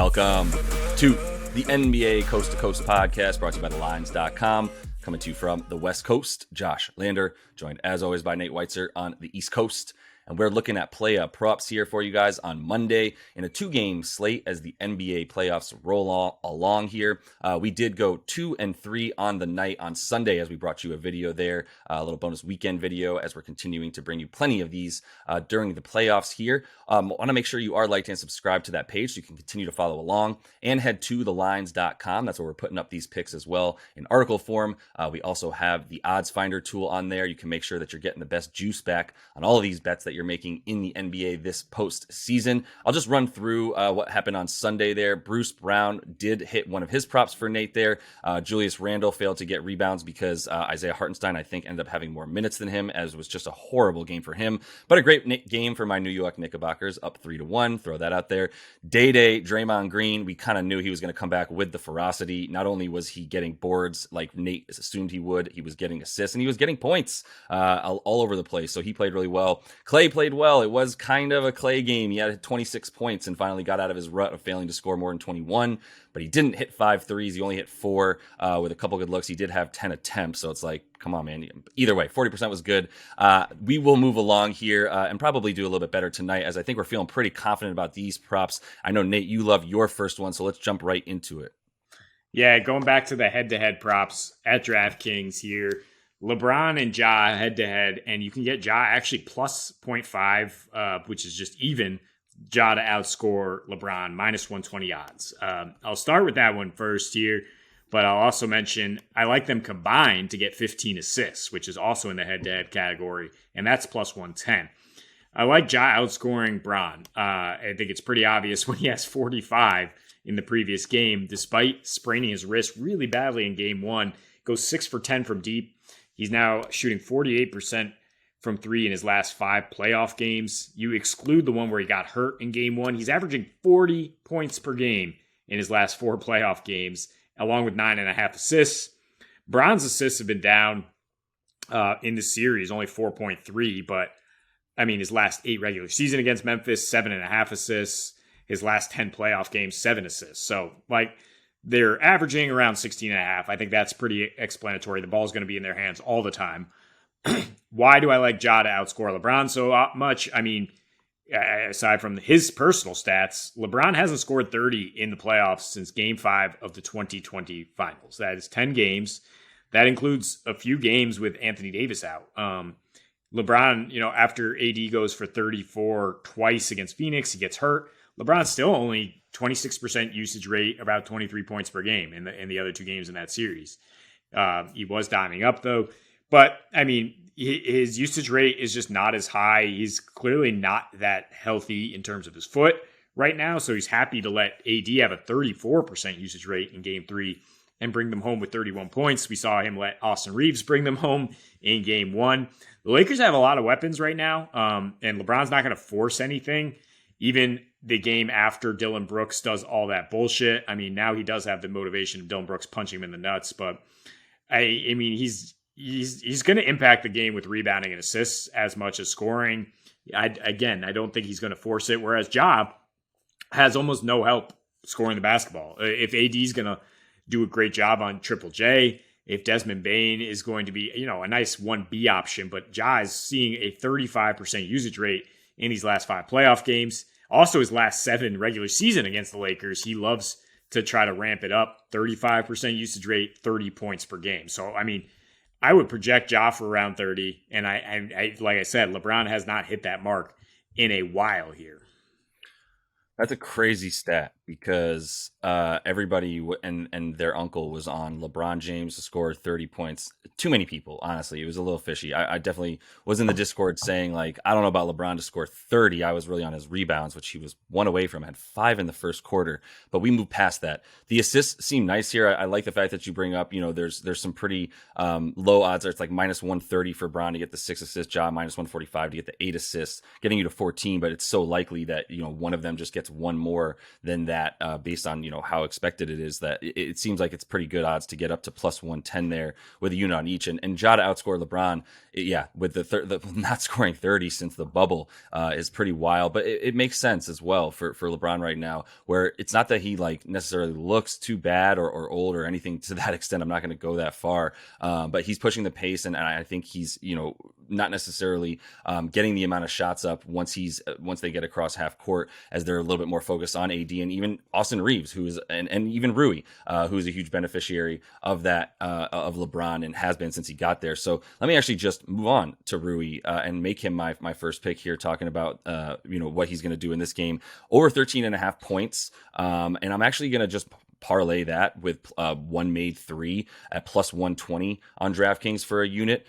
Welcome to the NBA Coast to Coast podcast brought to you by thelines.com. Coming to you from the West Coast, Josh Lander, joined as always by Nate Weitzer on the East Coast. And we're looking at play props here for you guys on Monday in a two-game slate as the NBA playoffs roll along here. We did go 2 and 3 on the night on Sunday as we brought you a video there, a little bonus weekend video as we're continuing to bring you plenty of these during the playoffs here. Want to make sure you are liked and subscribed to that page so you can continue to follow along, and head to thelines.com. That's where we're putting up these picks as well in article form. We also have the odds finder tool on there. You can make sure that you're getting the best juice back on all of these bets that you're making in the NBA this postseason. I'll just run through what happened on Sunday there. Bruce Brown did hit one of his props for Nate there. Julius Randle failed to get rebounds because Isaiah Hartenstein, I think, ended up having more minutes than him, as it was just a horrible game for him. But a great game for my New York Knickerbockers, up 3-1. Throw that out there. Day Draymond Green, we kind of knew he was going to come back with the ferocity. Not only was he getting boards like Nate assumed he would, he was getting assists and he was getting points all over the place. So he played really well. Clay played well. It was kind of a Clay game. He had 26 points and finally got out of his rut of failing to score more than 21, but he didn't hit 5 threes. He only hit 4 with a couple good looks. He did have 10 attempts, so it's like, come on, man. Either way, 40% was good. We will move along here and probably do a little bit better tonight, as I think we're feeling pretty confident about these props. I know, Nate, you love your first one, so let's jump right into it. Yeah, going back to the head-to-head props at DraftKings here. LeBron and Ja head-to-head, and you can get Ja actually plus 0.5, which is just even, Ja to outscore LeBron, minus 120 odds. I'll start with that one first here, but I'll also mention I like them combined to get 15 assists, which is also in the head-to-head category, and that's plus 110. I like Ja outscoring Bron. I think it's pretty obvious when he has 45 in the previous game, despite spraining his wrist really badly in game 1, goes 6 for 10 from deep. He's now shooting 48% from 3 in his last 5 playoff games. You exclude the one where he got hurt in game 1. He's averaging 40 points per game in his last 4 playoff games, along with 9.5 assists. Bron's assists have been down in the series, only 4.3, but I mean, his last 8 regular season against Memphis, 7.5 assists. His last 10 playoff games, 7 assists. So, like, they're averaging around 16.5. I think that's pretty explanatory. The ball's going to be in their hands all the time. Why do I like Ja to outscore LeBron so much? I mean, aside from his personal stats, LeBron hasn't scored 30 in the playoffs since Game 5 of the 2020 Finals. That is 10 games. That includes a few games with Anthony Davis out. LeBron, after AD goes for 34 twice against Phoenix, he gets hurt. LeBron's still only 26% usage rate, about 23 points per game in the other 2 games in that series. He was diming up, though. But, I mean, his usage rate is just not as high. He's clearly not that healthy in terms of his foot right now, so he's happy to let AD have a 34% usage rate in Game 3 and bring them home with 31 points. We saw him let Austin Reeves bring them home in Game 1. The Lakers have a lot of weapons right now, and LeBron's not going to force anything. Even the game after Dillon Brooks does all that bullshit. I mean, now he does have the motivation of Dillon Brooks punching him in the nuts, but I mean, he's going to impact the game with rebounding and assists as much as scoring. I don't think he's going to force it, whereas Ja has almost no help scoring the basketball. If AD's going to do a great job on Triple J, if Desmond Bane is going to be, a nice 1B option, but Ja is seeing a 35% usage rate in these last 5 playoff games. Also, his last 7 regular season against the Lakers, he loves to try to ramp it up. 35% usage rate, 30 points per game. So, I mean, I would project Ja for around 30. And I like I said, LeBron has not hit that mark in a while here. That's a crazy stat because everybody and their uncle was on LeBron James to score 30 points. Too many people, honestly. It was a little fishy. I definitely was in the Discord saying, like, I don't know about LeBron to score 30. I was really on his rebounds, which he was 1 away from. Had 5 in the first quarter, but we moved past that. The assists seem nice here. I like the fact that you bring up, there's some pretty low odds. It's like minus 130 for Bron to get the 6 assists, Ja minus 145 to get the 8 assists, getting you to 14, but it's so likely that, one of them just gets gets one more than that based on, how expected it is, that it seems like it's pretty good odds to get up to plus 110 there with a unit on each. And Ja to outscore LeBron, with the not scoring 30 since the bubble is pretty wild. But it makes sense as well for LeBron right now, where it's not that he like necessarily looks too bad or old or anything to that extent. I'm not going to go that far, but he's pushing the pace, and I think he's not necessarily getting the amount of shots up once they get across half court, as they're a little bit more focused on AD and even Austin Reeves, and even Rui, who is a huge beneficiary of that of LeBron and has been since he got there. So let me actually just move on to Rui and make him my first pick here, talking about what he's going to do in this game. Over 13.5 points, and I'm actually going to just parlay that with one made three at plus 120 on DraftKings for a unit.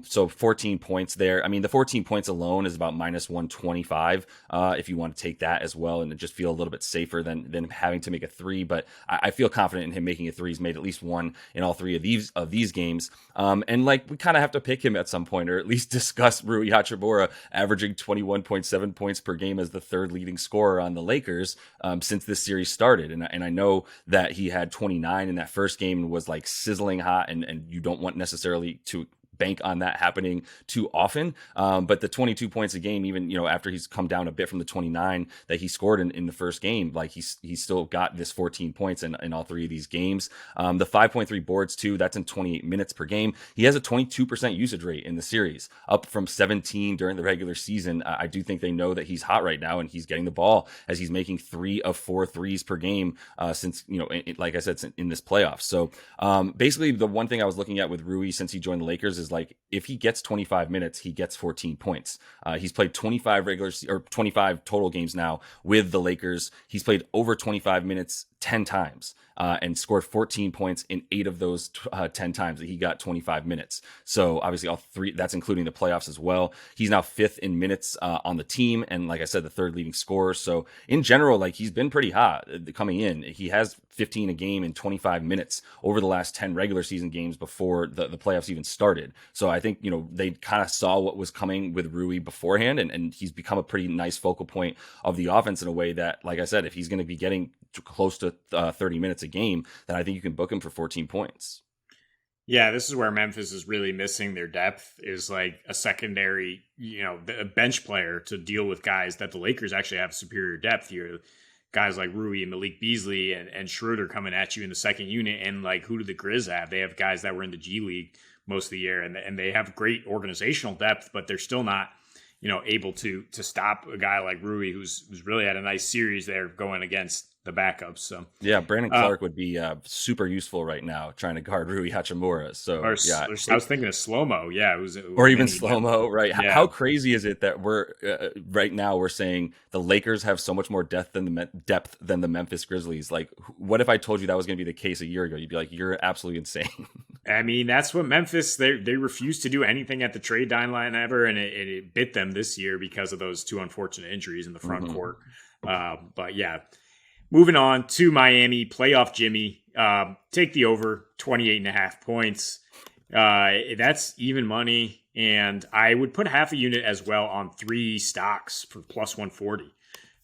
So 14 points there. I mean, the 14 points alone is about minus 125 if you want to take that as well and just feel a little bit safer than having to make a three. But I feel confident in him making a three. He's made at least one in all three of these games. And like, we kind of have to pick him at some point, or at least discuss Rui Hachimura averaging 21.7 points per game as the third leading scorer on the Lakers since this series started. And I know that he had 29 in that first game and was like sizzling hot, and you don't want necessarily to bank on that happening too often. But the 22 points a game, even, after he's come down a bit from the 29 that he scored in the first game, like he's still got this 14 points in all three of these games. The 5.3 boards too, that's in 28 minutes per game. He has a 22% usage rate in the series, up from 17 during the regular season. I do think they know that he's hot right now, and he's getting the ball as he's making 3 of 4 threes per game since, like I said, in this playoff. So basically the one thing I was looking at with Rui since he joined the Lakers is, like, if he gets 25 minutes, he gets 14 points. He's played 25 total games now with the Lakers. He's played over 25 minutes 10 times and scored 14 points in 8 of those 10 times that he got 25 minutes. So obviously all three, that's including the playoffs as well. He's now 5th in minutes on the team, and like I said, the 3rd leading scorer. So in general, like, he's been pretty hot coming in. He has 15 a game in 25 minutes over the last 10 regular season games before the playoffs even started. So I think, they kind of saw what was coming with Rui beforehand, and he's become a pretty nice focal point of the offense in a way that, like I said, if he's going to be getting close to 30 minutes a game, then I think you can book him for 14 points. Yeah, this is where Memphis is really missing their depth, is like a secondary, a bench player to deal with guys that the Lakers actually have superior depth here. Guys like Rui and Malik Beasley and Schroeder coming at you in the second unit. And like, who do the Grizz have? They have guys that were in the G League most of the year, and they have great organizational depth, but they're still not, able to stop a guy like Rui, who's really had a nice series there going against the backups. So yeah, Brandon Clark would be super useful right now trying to guard Rui Hachimura. So I was thinking of slow-mo. Yeah, or even slow-mo, right? Yeah. How crazy is it that we're right now we're saying the Lakers have so much more depth than the Memphis Grizzlies? Like, what if I told you that was going to be the case a year ago? You'd be like, you're absolutely insane. I mean, that's what Memphis, they refused to do anything at the trade deadline ever, and it bit them this year because of those 2 unfortunate injuries in the front court. But yeah, moving on to Miami, playoff Jimmy, take the over 28.5 points. That's even money, and I would put half a unit as well on 3 stocks for plus 140.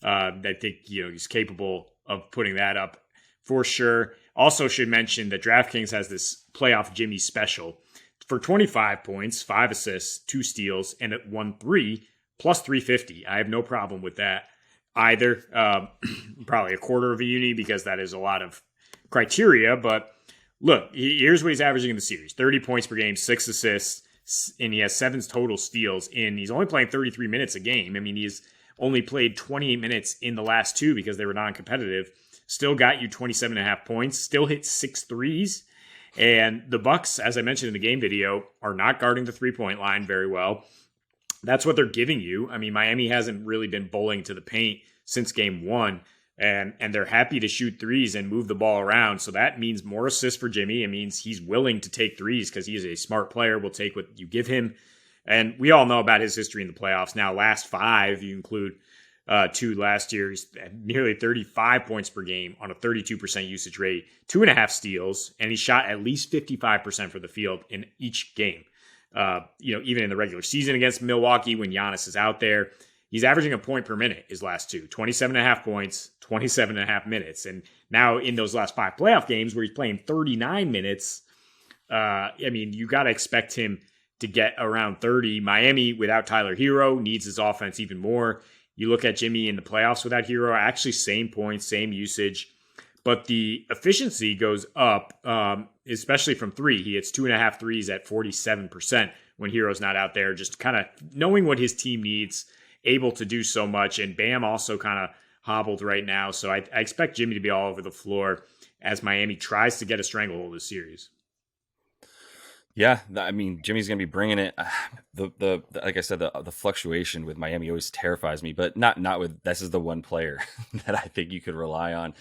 I think he's capable of putting that up for sure. Also should mention that DraftKings has this playoff Jimmy special for 25 points, 5 assists, 2 steals, and at 1-3 plus 350. I have no problem with that either. Probably a quarter of a uni because that is a lot of criteria. But look, here's what he's averaging in the series: 30 points per game, 6 assists, and he has 7 total steals. And he's only playing 33 minutes a game. I mean, he's only played 28 minutes in the last 2 because they were non-competitive. Still got you 27.5 points, still hit 6 threes. And the Bucks, as I mentioned in the game video, are not guarding the 3-point line very well. That's what they're giving you. I mean, Miami hasn't really been bowling to the paint since game 1, and they're happy to shoot threes and move the ball around. So that means more assists for Jimmy. It means he's willing to take threes because he is a smart player, will take what you give him. And we all know about his history in the playoffs. Now, last 5, you include 2 last year, he's nearly 35 points per game on a 32% usage rate, 2.5 steals, and he shot at least 55% for the field in each game. Even in the regular season against Milwaukee when Giannis is out there, he's averaging a point per minute his last two, 27.5 points, 27.5 minutes. And now in those last 5 playoff games where he's playing 39 minutes, you got to expect him to get around 30. Miami without Tyler Hero needs his offense even more. You look at Jimmy in the playoffs without Hero, actually same points, same usage, but the efficiency goes up, especially from three. He hits 2.5 threes at 47% when Hero's not out there, just kind of knowing what his team needs, able to do so much. And Bam also kind of hobbled right now. So I expect Jimmy to be all over the floor as Miami tries to get a stranglehold this series. Yeah, I mean, Jimmy's going to be bringing it. The like I said, the fluctuation with Miami always terrifies me, but not with, this is the one player that I think you could rely on,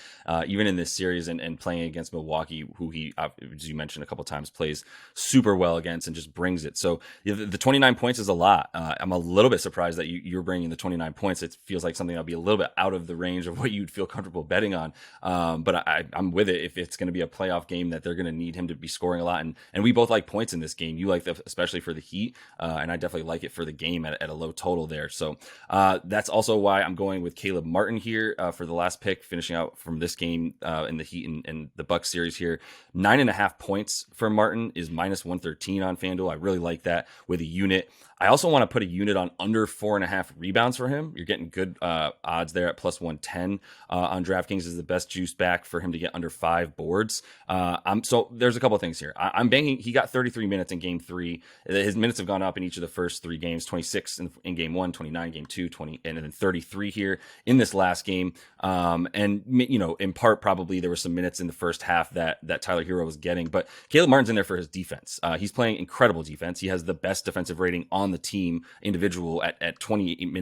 even in this series and playing against Milwaukee, who he, as you mentioned a couple times, plays super well against and just brings it. So the 29 points is a lot. I'm a little bit surprised that you're bringing the 29 points. It feels like something that'll be a little bit out of the range of what you'd feel comfortable betting on. But I'm with it. If it's going to be a playoff game that they're going to need him to be scoring a lot, and we both like points in this game. You like that, especially for the Heat, and I definitely like it for the game at a low total there. So that's also why I'm going with Caleb Martin here for the last pick, finishing out from this game in the Heat and the Bucks series here. 9.5 points for Martin is -113 on FanDuel. I really like that with a unit. I also want to put a unit on under 4.5 rebounds for him. You're getting good odds there at +110 on DraftKings is the best juice back for him to get under 5 boards. So there's a couple of things here. I'm banking. He got 33 minutes in game 3. His minutes have gone up in each of the first 3 games, 26 in game 1, 29 game 2, 20, and then 33 here in this last game. And in part, probably there were some minutes in the first half that Tyler Hero was getting, but Caleb Martin's in there for his defense. He's playing incredible defense. He has the best defensive rating on the team individual at 28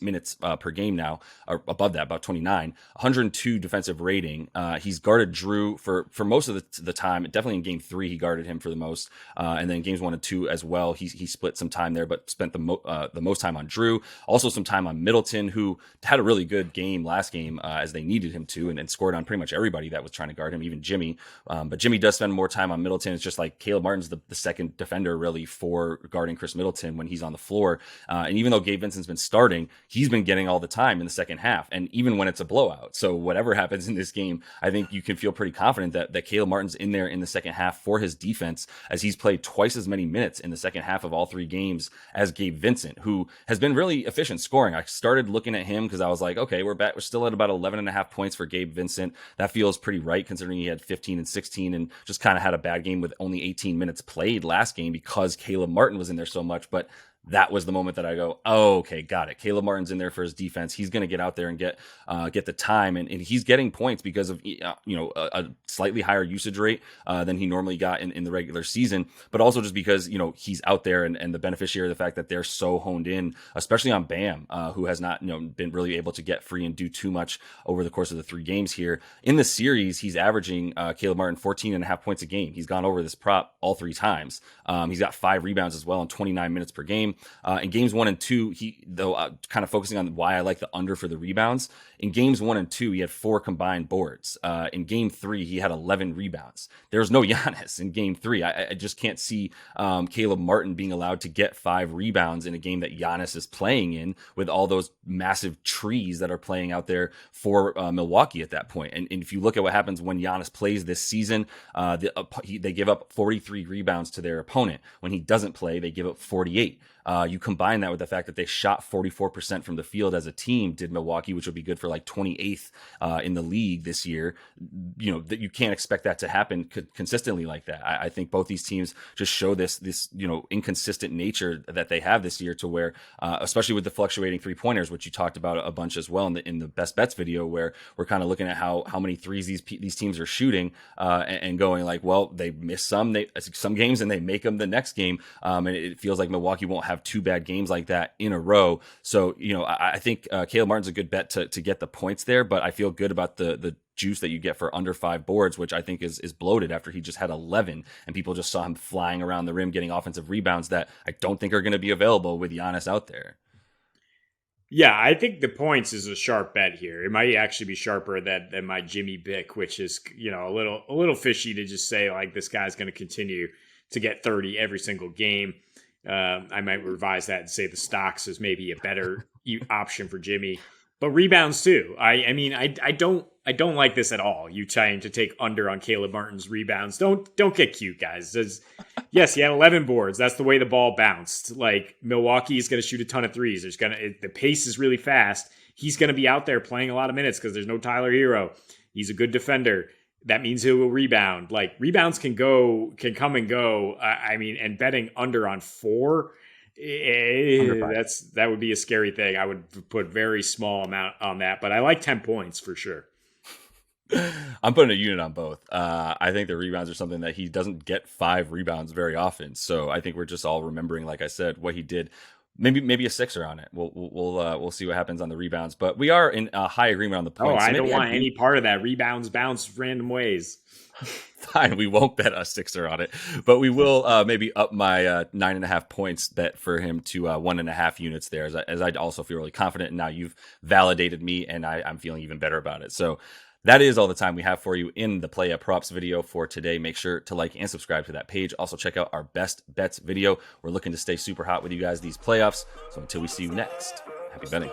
minutes per game now, or above that, about 29, 102 defensive rating. He's guarded Drew for most of the time. Definitely in game 3, he guarded him for the most. And then games 1 and 2 as well. He split some time there, but spent the most time on Drew. Also some time on Middleton, who had a really good game last game as they needed him to, and scored on pretty much everybody that was trying to guard him, even Jimmy. But Jimmy does spend more time on Middleton. It's just like Caleb Martin's the second defender really for guarding Chris Middleton when he's on the floor. And even though Gabe Vincent's been starting, he's been getting all the time in the second half, and even when it's a blowout. So whatever happens in this game, I think you can feel pretty confident that Caleb Martin's in there in the second half for his defense, as he's played twice as many minutes in the second half of all 3 games as Gabe Vincent, who has been really efficient scoring. I started looking at him because I was like, okay, we're still at about 11.5 points for Gabe Vincent. That feels pretty right considering he had 15 and 16 and just kind of had a bad game with only 18 minutes played last game because Caleb Martin was in there so much. But that was the moment that I go, oh, okay, got it. Caleb Martin's in there for his defense. He's going to get out there and get the time, and he's getting points because of a slightly higher usage rate than he normally got in the regular season, but also just because he's out there and the beneficiary of the fact that they're so honed in, especially on Bam, who has not been really able to get free and do too much over the course of the 3 games here in the series. He's averaging Caleb Martin 14.5 points a game. He's gone over this prop all 3 times. He's got 5 rebounds as well in 29 minutes per game. In games 1 and 2, kind of focusing on why I like the under for the rebounds. In games 1 and 2, he had 4 combined boards. In game 3, he had 11 rebounds. There's no Giannis in game 3. I just can't see Caleb Martin being allowed to get 5 rebounds in a game that Giannis is playing in, with all those massive trees that are playing out there for Milwaukee at that point. And if you look at what happens when Giannis plays this season, they give up 43 rebounds to their opponent. When he doesn't play, they give up 48. You combine that with the fact that they shot 44% from the field as a team, did Milwaukee, which would be good for like 28th in the league this year. That you can't expect that to happen consistently like that. I think both these teams just show this inconsistent nature that they have this year, to where, especially with the fluctuating 3-pointers, which you talked about a bunch as well in the best bets video, where we're kind of looking at how many threes these teams are shooting and going like, well, they miss some games and they make them the next game, and it feels like Milwaukee won't have 2 bad games like that in a row. So I think Caleb Martin's a good bet to get the points there, but I feel good about the juice that you get for under 5 boards, which I think is bloated after he just had 11, and people just saw him flying around the rim getting offensive rebounds that I don't think are going to be available with Giannis out there. Yeah, I think the points is a sharp bet here. It might actually be sharper than my Jimmy pick, which is a little fishy to just say like this guy's going to continue to get 30 every single game. I might revise that and say the stocks is maybe a better option for Jimmy, but rebounds too. I mean, I don't like this at all. You trying to take under on Caleb Martin's rebounds. Don't get cute, guys. Yes, he had 11 boards. That's the way the ball bounced. Like Milwaukee is going to shoot a ton of threes. The pace is really fast. He's going to be out there playing a lot of minutes because there's no Tyler Hero. He's a good defender. That means he will rebound. Like rebounds can come and go. I mean, and betting under on 4, that would be a scary thing. I would put very small amount on that, but I like 10 points for sure. I'm putting a unit on both. I think the rebounds are something that he doesn't get 5 rebounds very often. So I think we're just all remembering, like I said, what he did. Maybe a 6er on it. We'll see what happens on the rebounds, but we are in a high agreement on the points. I don't want any part of that. Rebounds bounce random ways. Fine, we won't bet a 6er on it, but we will maybe up my 9.5 points bet for him to 1.5 units there, as I also feel really confident. And now you've validated me, and I'm feeling even better about it. So that is all the time we have for you in the Playa Props video for today. Make sure to like and subscribe to that page. Also, check out our best bets video. We're looking to stay super hot with you guys these playoffs. So until we see you next, happy betting.